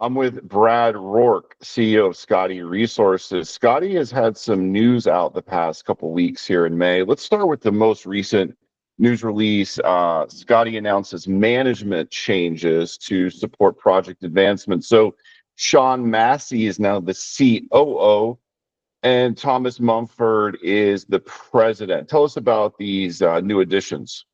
I'm with Brad Rourke, CEO of Scottie Resources. Scottie has had some news out the past couple of weeks here in May. Let's start with the most recent news release. Scottie announces management changes to support project advancement. So Sean Masse is now the COO, and Thomas Mumford is the president. Tell us about these new additions.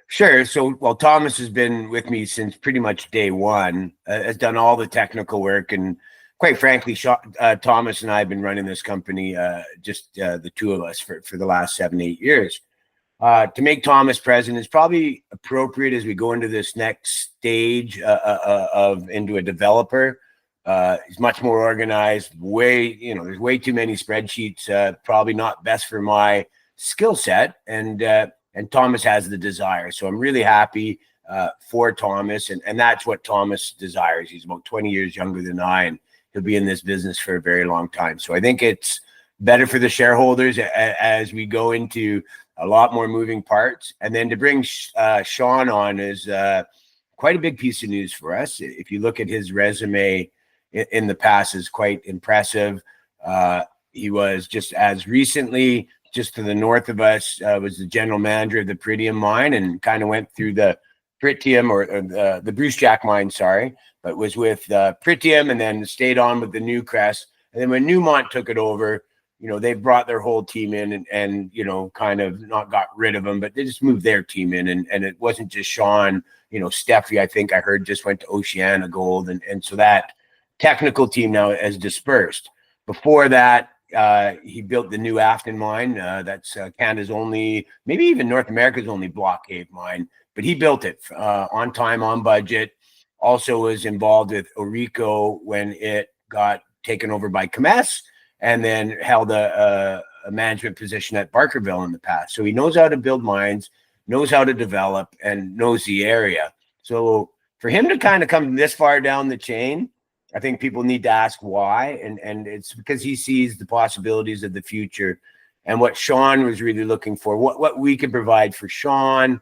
Sure. So, well, Thomas has been with me since pretty much day one, has done all the technical work. And quite frankly, Thomas and I have been running this company, just the two of us for the last 7-8 years. To make Thomas president is probably appropriate as we go into this next stage into a developer. He's much more organized, there's way too many spreadsheets, probably not best for my skill set. And Thomas has the desire. So I'm really happy for Thomas. And that's what Thomas desires. He's about 20 years younger than I, and he'll be in this business for a very long time. So I think it's better for the shareholders as we go into a lot more moving parts. And then to bring Sean on is quite a big piece of news for us. If you look at his resume in the past, is quite impressive. He was just as recently, just to the north of us, was the general manager of the Pritium mine, and kind of went through the Pritium or the Bruce Jack mine, but was with Pritium and then stayed on with the Newcrest. And then when Newmont took it over, they brought their whole team in and kind of not got rid of them, but they just moved their team in. And it wasn't just Sean, Steffi, I think I heard, just went to Oceana Gold. And so that technical team now has dispersed. Before that, he built the new Afton mine. That's Canada's only, maybe even North America's only block cave mine, but he built it on time, on budget. Also was involved with Orico when it got taken over by Masse, and then held a management position at Barkerville in the past. So he knows how to build mines, knows how to develop, and knows the area. So for him to kind of come this far down the chain, I think people need to ask why, and it's because he sees the possibilities of the future. And what Sean was really looking for, what we could provide for Sean,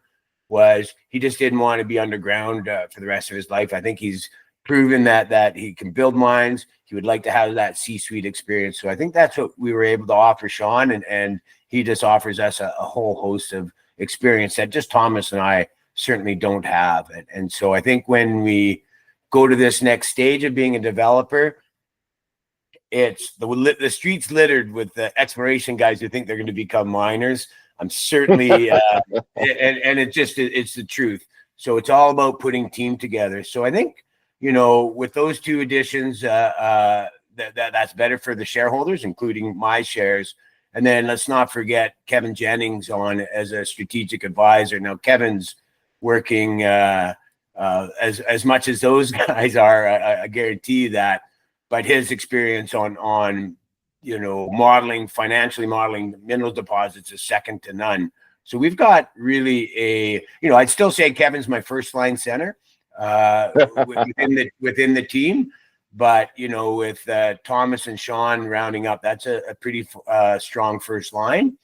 was he just didn't want to be underground for the rest of his life. I think he's proven that he can build mines. He would like to have that C-suite experience. So I think that's what we were able to offer Sean, and he just offers us a whole host of experience that just Thomas and I certainly don't have. And so I think when we go to this next stage of being a developer, it's the streets littered with the exploration guys who think they're going to become miners. I'm certainly, and it's the truth. So it's all about putting team together. So I think, with those two additions, that's better for the shareholders, including my shares. And then let's not forget Kevin Jennings on as a strategic advisor. Now, Kevin's working as much as those guys are, I guarantee you that. But his experience on financially modeling mineral deposits is second to none. So we've got really I'd still say Kevin's my first line center within the team. But with Thomas and Sean rounding up, that's a pretty strong first line.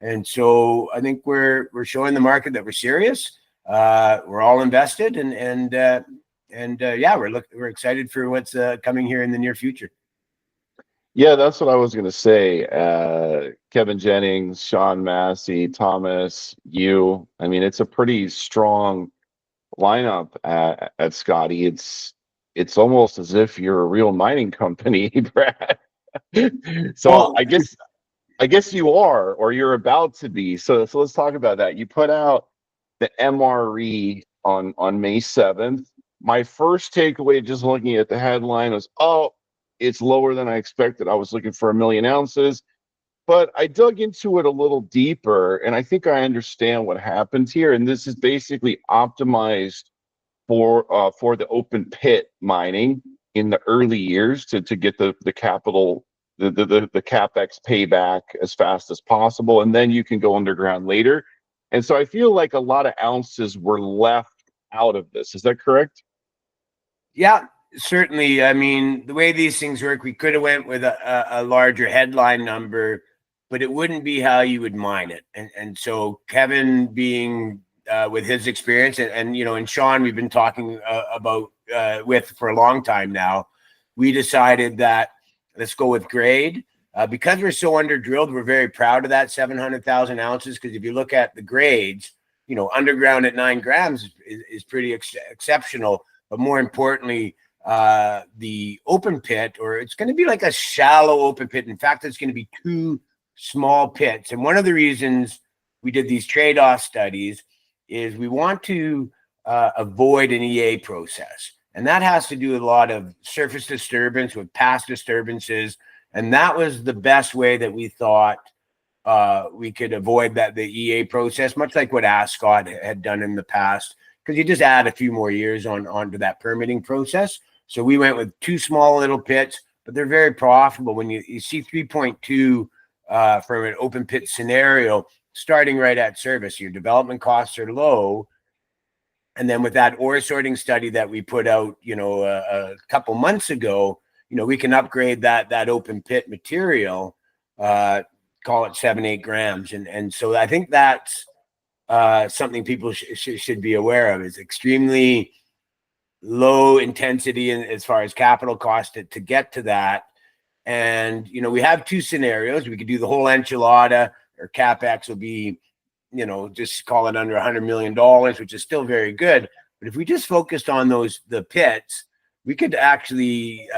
And so I think we're showing the market that we're serious. We're all invested, and we're excited for what's coming here in the near future. Yeah, that's what I was going to say. Kevin Jennings, Sean Masse, Thomas, you. I mean, it's a pretty strong lineup at Scottie. It's almost as if you're a real mining company, Brad. So well, I guess you are, or you're about to be. So let's talk about that. You put out the MRE on May 7th. My first takeaway, just looking at the headline, was, it's lower than I expected. I was looking for 1 million ounces, but I dug into it a little deeper, and I think I understand what happened here. And this is basically optimized for the open pit mining in the early years to get the capital, the capex payback as fast as possible, and then you can go underground later. And so I feel like a lot of ounces were left out of this. Is that correct? Yeah, certainly. I mean, the way these things work, we could have went with a larger headline number, but it wouldn't be how you would mine it. And so Kevin being with his experience, and and Sean, we've been talking about with for a long time now. We decided that let's go with grade. Because we're so under drilled, we're very proud of that 700,000 ounces. Because if you look at the grades, underground at 9 grams is pretty exceptional. But more importantly, the open pit, or it's going to be like a shallow open pit. In fact, it's going to be 2 small pits. And one of the reasons we did these trade-off studies is we want to avoid an EA process. And that has to do with a lot of surface disturbance with past disturbances. And that was the best way that we thought we could avoid the EA process, much like what SCOT had done in the past, because you just add a few more years onto that permitting process. So we went with 2 small little pits, but they're very profitable. When you see 3.2 from an open pit scenario, starting right at service, your development costs are low. And then with that ore sorting study that we put out, a couple months ago, we can upgrade that open pit material, call it 7-8 grams. And so I think that's something people should be aware of. Is extremely low intensity as far as capital cost to get to that. And, we have 2 scenarios. We could do the whole enchilada, or CapEx will be, just call it under $100 million, which is still very good. But if we just focused on the pits, we could actually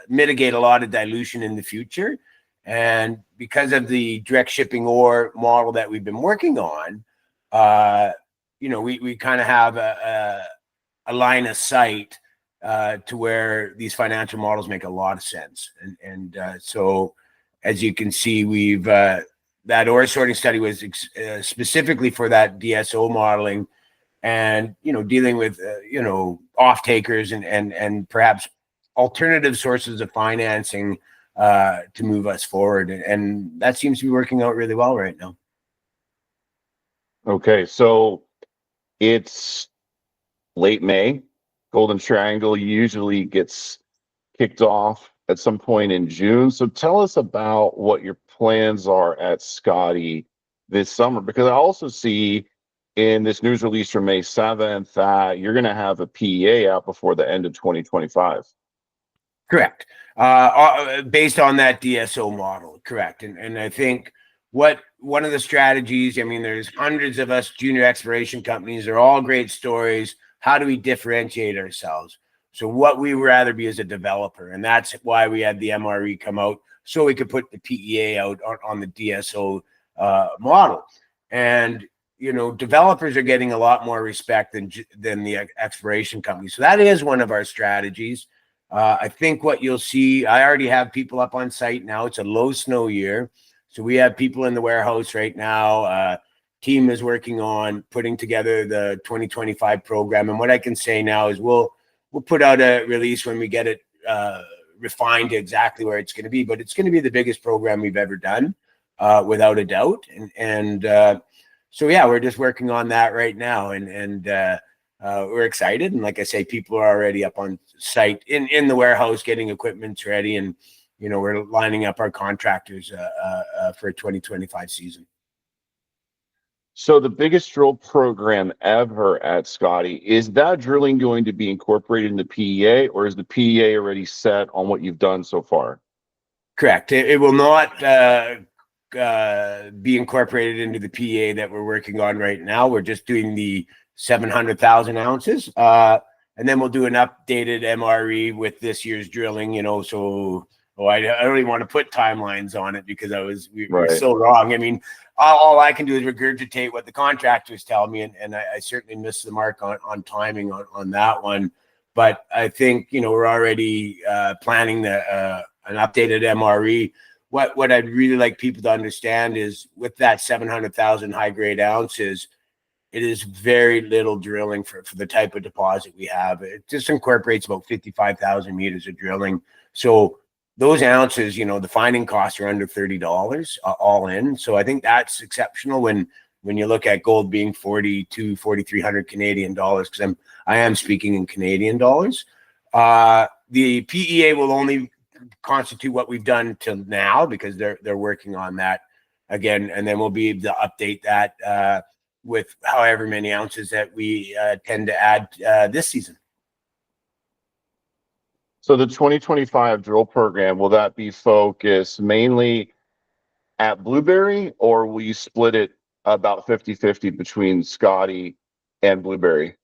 mitigate a lot of dilution in the future. And because of the direct shipping ore model that we've been working on, we kind of have a line of sight to where these financial models make a lot of sense. And so as you can see, we've that ore sorting study was specifically for that DSO modeling, and dealing with off takers and perhaps alternative sources of financing to move us forward, and that seems to be working out really well right now. Okay, so it's late May. Golden Triangle usually gets kicked off at some point in June. So tell us about what your plans are at Scottie this summer, because I also see in this news release from May 7th that you're going to have a PEA out before the end of 2025. Correct. Based on that DSO model. Correct. And I think one of the strategies, there's hundreds of us junior exploration companies. They're all great stories. How do we differentiate ourselves? So what we would rather be as a developer, and that's why we had the MRE come out, so we could put the PEA out on the DSO model. And developers are getting a lot more respect than the exploration companies. So that is one of our strategies. I think what you'll see, I already have people up on site now. It's a low snow year, so we have people in the warehouse right now. Team is working on putting together the 2025 program. And what I can say now is we'll put out a release when we get it refined to exactly where it's going to be. But it's going to be the biggest program we've ever done, without a doubt. And so yeah, we're just working on that right now, and we're excited. And like I say, people are already up on site in the warehouse getting equipment ready, and we're lining up our contractors for 2025 season. So the biggest drill program ever at Scottie, is that drilling going to be incorporated in the PEA, or is the PEA already set on what you've done so far? Correct. It will not be incorporated into the PEA that we're working on right now. We're just doing the 700,000 ounces. And then we'll do an updated MRE with this year's drilling, so I don't even want to put timelines on it because we're so wrong. All I can do is regurgitate what the contractors tell me, and I certainly missed the mark on timing on that one. But I think, we're already planning an updated MRE. What I'd really like people to understand is with that 700,000 high-grade ounces, it is very little drilling for the type of deposit we have. It just incorporates about 55,000 meters of drilling. So those ounces, the finding costs are under $30 all in. So I think that's exceptional when you look at gold being 4,300 Canadian dollars, because I am speaking in Canadian dollars. The PEA will only constitute what we've done till now, because they're working on that again, and then we'll be able to update that with however many ounces that we tend to add this season. So the 2025 drill program, will that be focused mainly at Blueberry, or will you split it about 50-50 between Scottie and Blueberry?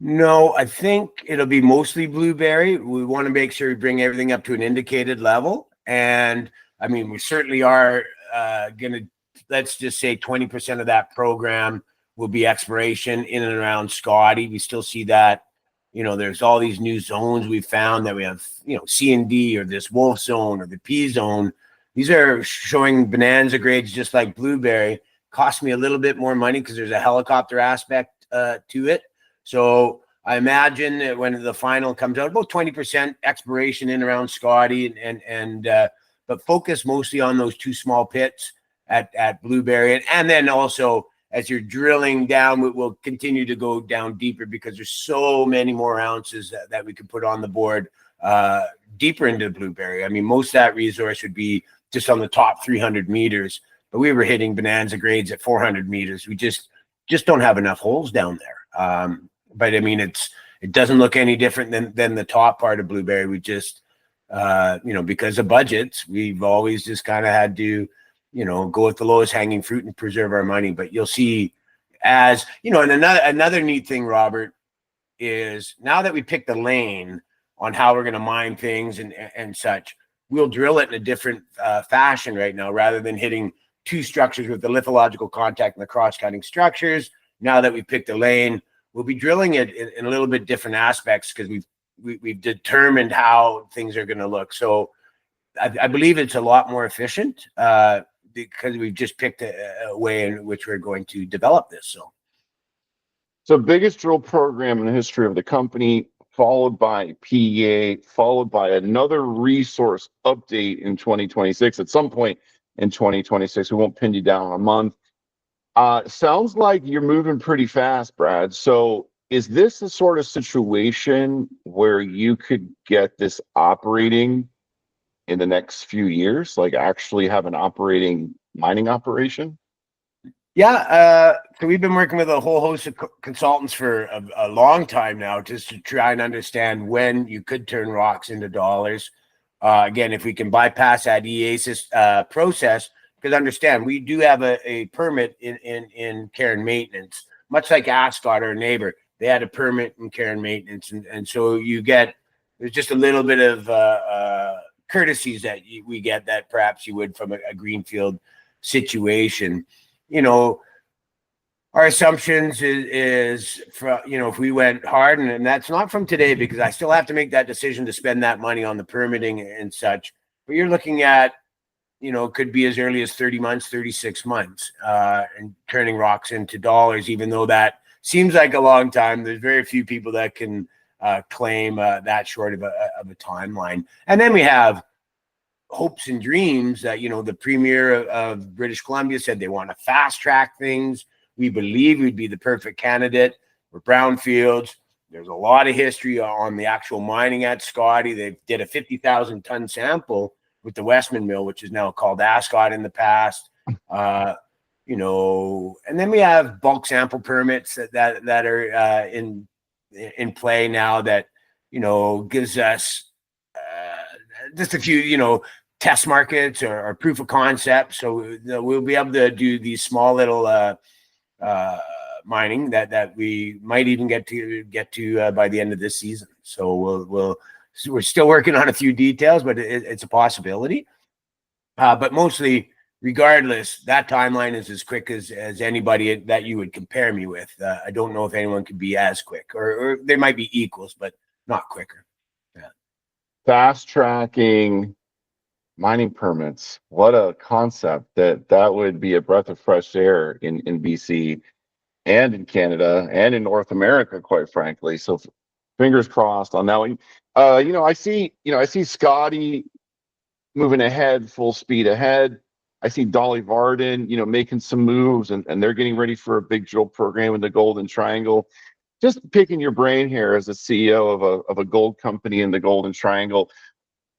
No, I think it'll be mostly Blueberry. We want to make sure we bring everything up to an indicated level. And I mean, we certainly are going to, let's just say 20% of that program will be exploration in and around Scottie. We still see that, you know, there's all these new zones we found that we have, you know, C and D, or this Wolf Zone or the P Zone. These are showing bonanza grades just like Blueberry. Cost me a little bit more money because there's a helicopter aspect to it. So I imagine that when the final comes out, about 20% exploration in around Scottie, but focus mostly on those two small pits at Blueberry. And then also, as you're drilling down, we'll continue to go down deeper because there's so many more ounces that we could put on the board deeper into Blueberry. I mean, most of that resource would be just on the top 300 meters, but we were hitting bonanza grades at 400 meters. We just don't have enough holes down there. But I mean, it doesn't look any different than the top part of Blueberry. We just, you know, because of budgets, we've always just kind of had to, you know, go with the lowest hanging fruit and preserve our money. But you'll see, as you know, and another neat thing, Robert, is now that we picked the lane on how we're going to mine things and such, we'll drill it in a different fashion right now, rather than hitting two structures with the lithological contact and the cross-cutting structures. Now that we picked a lane, we'll be drilling it in a little bit different aspects because we've determined how things are going to look. So I believe it's a lot more efficient because we've just picked a way in which we're going to develop this. So biggest drill program in the history of the company, followed by PEA, followed by another resource update in 2026. At some point in 2026, we won't pin you down on a month. Sounds like you're moving pretty fast, Brad. So is this the sort of situation where you could get this operating in the next few years, like actually have an operating mining operation? Yeah, so we've been working with a whole host of consultants for a long time now, just to try and understand when you could turn rocks into dollars. Again, if we can bypass that EASIS process, because understand, we do have a permit in care and maintenance, much like SCOT, our neighbor. They had a permit in care and maintenance, and so there's just a little bit of courtesies that we get that perhaps you would from a greenfield situation. You know, our assumptions is for, you know, if we went hard, and that's not from today, because I still have to make that decision to spend that money on the permitting and such, but you're looking at, you know, it could be as early as 30 months, 36 months, and turning rocks into dollars, even though that seems like a long time. There's very few people that can claim that short of a timeline. And then we have hopes and dreams that, you know, the premier of British Columbia said they want to fast track things. We believe we'd be the perfect candidate. We're brownfields. There's a lot of history on the actual mining at Scottie. They did a 50,000 ton sample with the Westman mill, which is now called SCOT in the past. You know, and then we have bulk sample permits that are in play now that, you know, gives us just a few, you know, test markets or proof of concept. So, you know, we'll be able to do these small little mining that we might even get to by the end of this season. So we're still working on a few details, but it's a possibility. But mostly, regardless, that timeline is as quick as anybody that you would compare me with. I don't know if anyone could be as quick, or they might be equals, but not quicker. Yeah. Fast tracking mining permits. What a concept. That would be a breath of fresh air in BC and in Canada and in North America, quite frankly. So fingers crossed on that one. You know, I see Scottie moving ahead, full speed ahead. I see Dolly Varden, you know, making some moves, and they're getting ready for a big drill program in the Golden Triangle. Just picking your brain here as a CEO of a gold company in the Golden Triangle.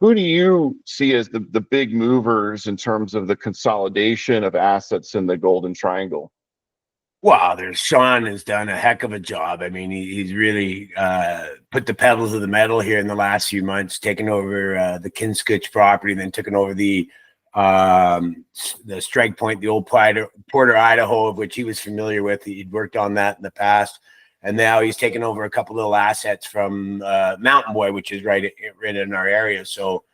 Who do you see as the big movers in terms of the consolidation of assets in the Golden Triangle? Wow, Sean has done a heck of a job. I mean, he's really put the pedals to the metal here in the last few months, taking over the Kinskutch property, then taking over the Strike Point, the old Porter, Idaho, of which he was familiar with. He'd worked on that in the past, and now he's taken over a couple little assets from Mountain Boy, which is right in our area. So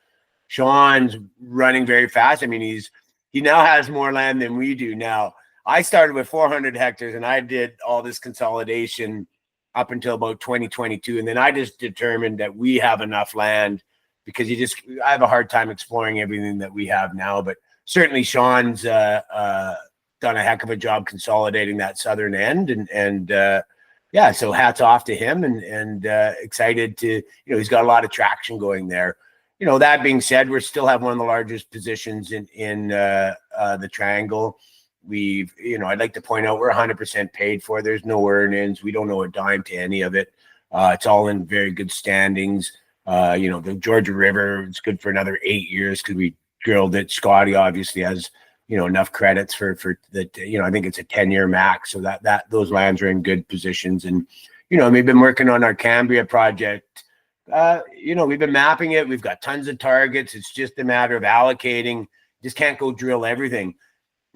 Sean's running very fast. I mean, he now has more land than we do now. I started with 400 hectares and I did all this consolidation up until about 2022. And then I just determined that we have enough land because I have a hard time exploring everything that we have now. But certainly Sean's done a heck of a job consolidating that southern end. And yeah, so hats off to him and excited to, he's got a lot of traction going there. That being said, we still have one of the largest positions in the Triangle. I'd like to point out we're 100% paid for. There's no earn-ins. We don't owe a dime to any of it. It's all in very good standings. The Georgia River, it's good for another 8 years because we drilled it. Scottie obviously has, enough credits for the, I think it's a 10-year max. So that those lands are in good positions. And, we've been working on our Cambria project. We've been mapping it. We've got tons of targets. It's just a matter of allocating. Just can't go drill everything.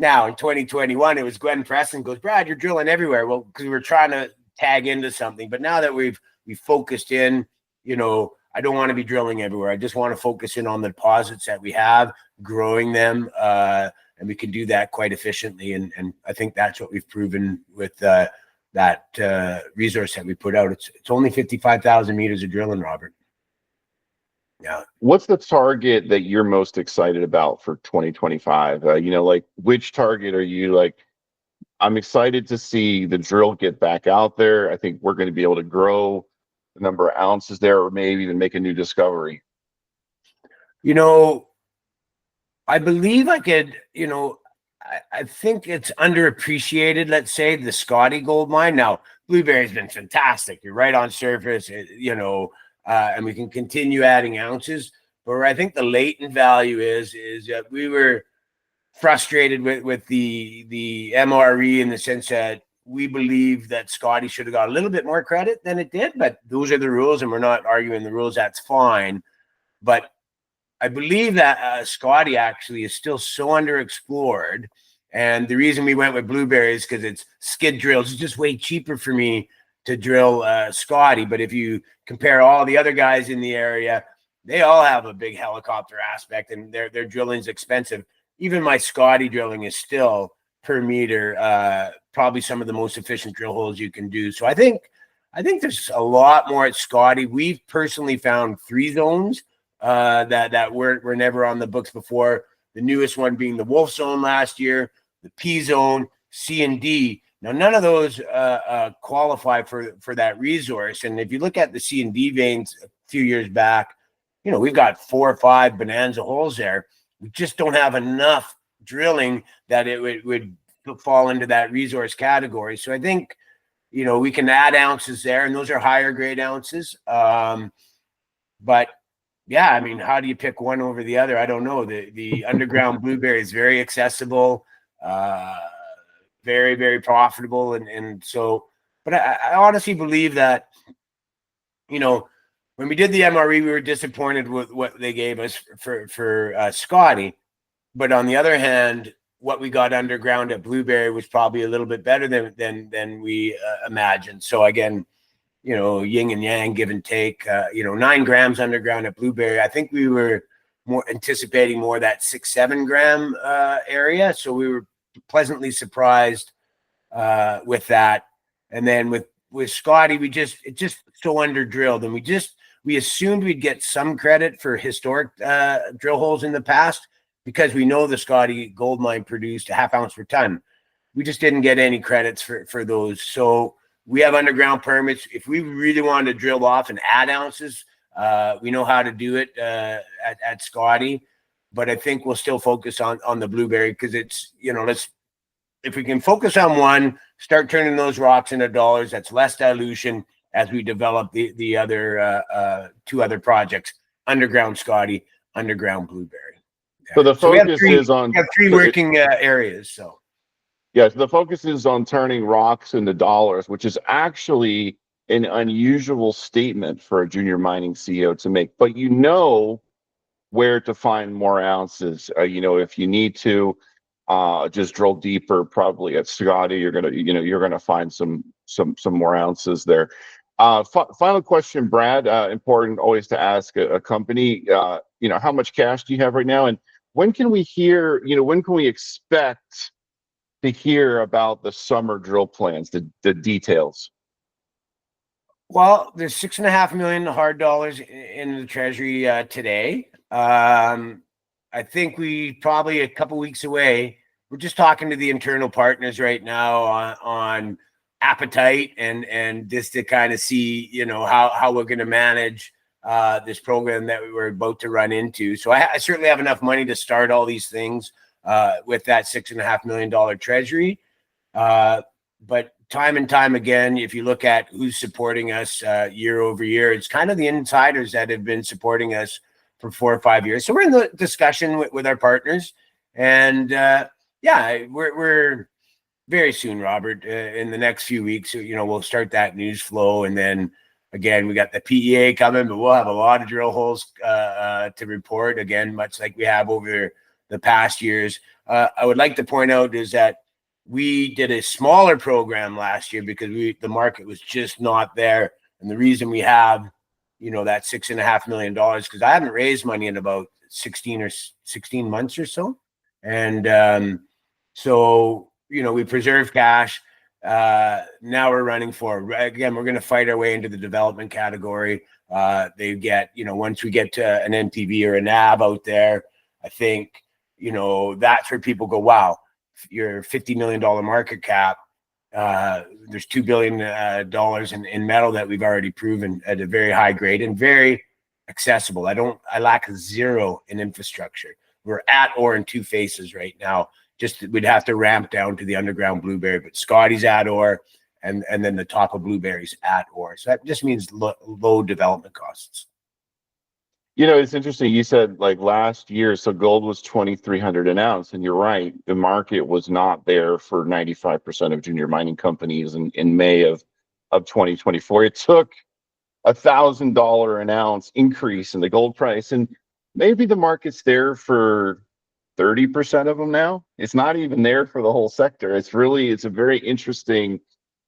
Now, in 2021, it was Gwen Preston goes, Brad, you're drilling everywhere. Well, because we were trying to tag into something. But now that we've focused in, I don't want to be drilling everywhere. I just want to focus in on the deposits that we have, growing them, and we can do that quite efficiently. And I think that's what we've proven with that resource that we put out. It's only 55,000 meters of drilling, Robert. Yeah. What's the target that you're most excited about for 2025? Like which target are you like, I'm excited to see the drill get back out there. I think we're going to be able to grow the number of ounces there, or maybe even make a new discovery. I believe I could, I think it's underappreciated, let's say, the Scottie Gold Mine. Now, Blueberry's been fantastic. You're right on surface, and we can continue adding ounces. But where I think the latent value is that we were frustrated with the MRE in the sense that we believe that Scottie should have got a little bit more credit than it did. But those are the rules, and we're not arguing the rules. That's fine. But I believe that Scottie actually is still so underexplored. And the reason we went with Blueberry is because it's skid drills. It's just way cheaper for me to drill Scottie. But if you compare all the other guys in the area, they all have a big helicopter aspect, and their drilling is expensive. Even my Scottie drilling is still per meter, probably some of the most efficient drill holes you can do. So I think there's a lot more at Scottie. We've personally found 3 zones that were never on the books before. The newest one being the Wolf Zone last year, the P Zone, C and D. Now, none of those qualify for that resource. And if you look at the C and D veins a few years back, we've got 4 or 5 bonanza holes there. We just don't have enough drilling that it would fall into that resource category. So I think, we can add ounces there, and those are higher grade ounces. But yeah, I mean, how do you pick one over the other? I don't know. The underground Blueberry is very accessible, very, very profitable. And so, but I honestly believe that, when we did the MRE, we were disappointed with what they gave us for Scottie. But on the other hand, what we got underground at Blueberry was probably a little bit better than we imagined. So again, yin and yang, give and take. 9 grams underground at Blueberry. I think we were more anticipating more that 6-7 gram area. So we were pleasantly surprised with that. And then with Scottie, it just so under drilled, and we assumed we'd get some credit for historic drill holes in the past because we know the Scottie Gold Mine produced a 0.5 ounce per ton. We just didn't get any credits for those. So we have underground permits. If we really wanted to drill off and add ounces, we know how to do it at Scottie. But I think we'll still focus on the Blueberry because it's, if we can focus on one, start turning those rocks into dollars, that's less dilution as we develop the other 2 other projects, underground Scottie, underground Blueberry. So the focus is on. We have 3 working areas. So Yes, the focus is on turning rocks into dollars, which is actually an unusual statement for a junior mining CEO to make. But you know where to find more ounces. If you need to just drill deeper, probably at Scottie, you're gonna find some more ounces there. Final question, Brad. Important always to ask a company. How much cash do you have right now, and when can we hear? When can we expect to hear about the summer drill plans, the details? Well, there's $6.5 million hard dollars in the treasury today. I think we probably a couple weeks away. We're just talking to the internal partners right now on appetite and just to kind of see, how we're going to manage this program that we were about to run into. So I certainly have enough money to start all these things with that $6.5 million treasury. But time and time again, if you look at who's supporting us year over year, it's kind of the insiders that have been supporting us for 4 or 5 years. So we're in the discussion with our partners, and we're very soon, Robert. In the next few weeks, we'll start that news flow, and then again, we got the PEA coming, but we'll have a lot of drill holes to report again, much like we have over the past years. I would like to point out is that we did a smaller program last year because the market was just not there. And the reason we have, that $6.5 million, because I haven't raised money in about 16 months or so. And so, we preserve cash. Now we're running again, we're going to fight our way into the development category. They get, once we get to an NPV or a NAV out there, I think, that's where people go, wow, your $50 million market cap, there's $2 billion in metal that we've already proven at a very high grade and very accessible. I lack zero in infrastructure. We're at ore in 2 phases right now. Just we'd have to ramp down to the underground Blueberry, but Scottie's at ore, and then the top of Blueberry's at ore. So that just means low development costs. It's interesting. You said like last year, so gold was 2,300 an ounce, and you're right. The market was not there for 95% of junior mining companies in May of 2024. It took $1,000 an ounce increase in the gold price, and maybe the market's there for 30% of them now. It's not even there for the whole sector. It's a very interesting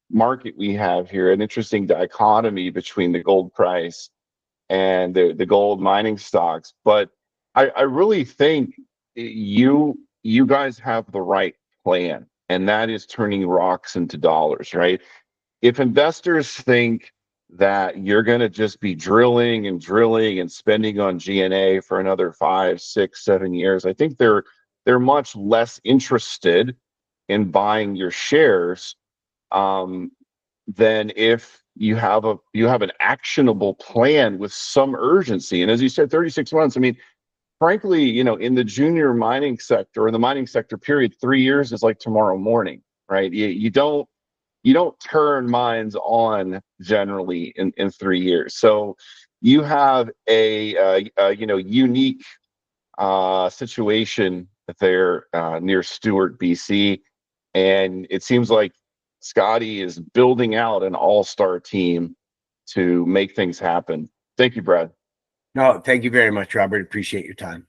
market we have here, an interesting dichotomy between the gold price and the gold mining stocks. But I really think you guys have the right plan, and that is turning rocks into dollars, right? If investors think that you're going to just be drilling and spending on G&A for another 5, 6, 7 years, I think they're much less interested in buying your shares than if you have an actionable plan with some urgency. And as you said, 36 months. I mean, frankly, in the junior mining sector or the mining sector period, 3 years is like tomorrow morning, right? You don't turn mines on generally in 3 years. So you have a unique situation there near Stewart, BC, and it seems like Scottie is building out an all-star team to make things happen. Thank you, Brad. No, thank you very much, Robert. Appreciate your time.